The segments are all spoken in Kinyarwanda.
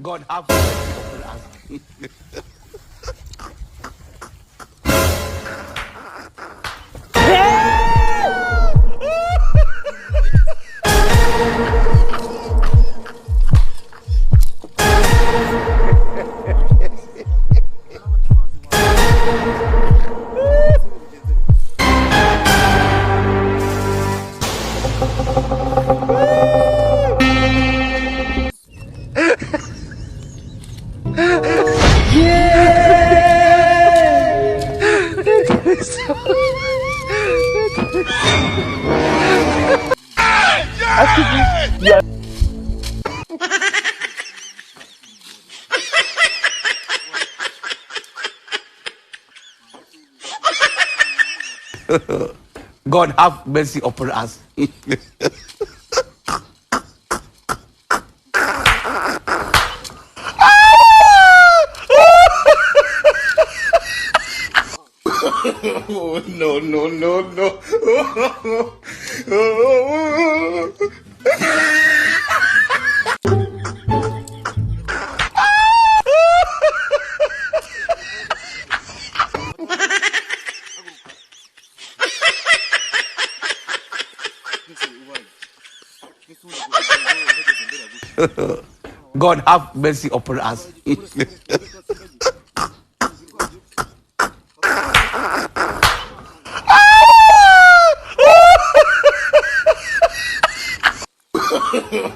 God have mercy upon us. God have mercy upon us. Oh, no, no, no, no. God have mercy upon us.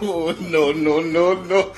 Oh, no, no, no, no.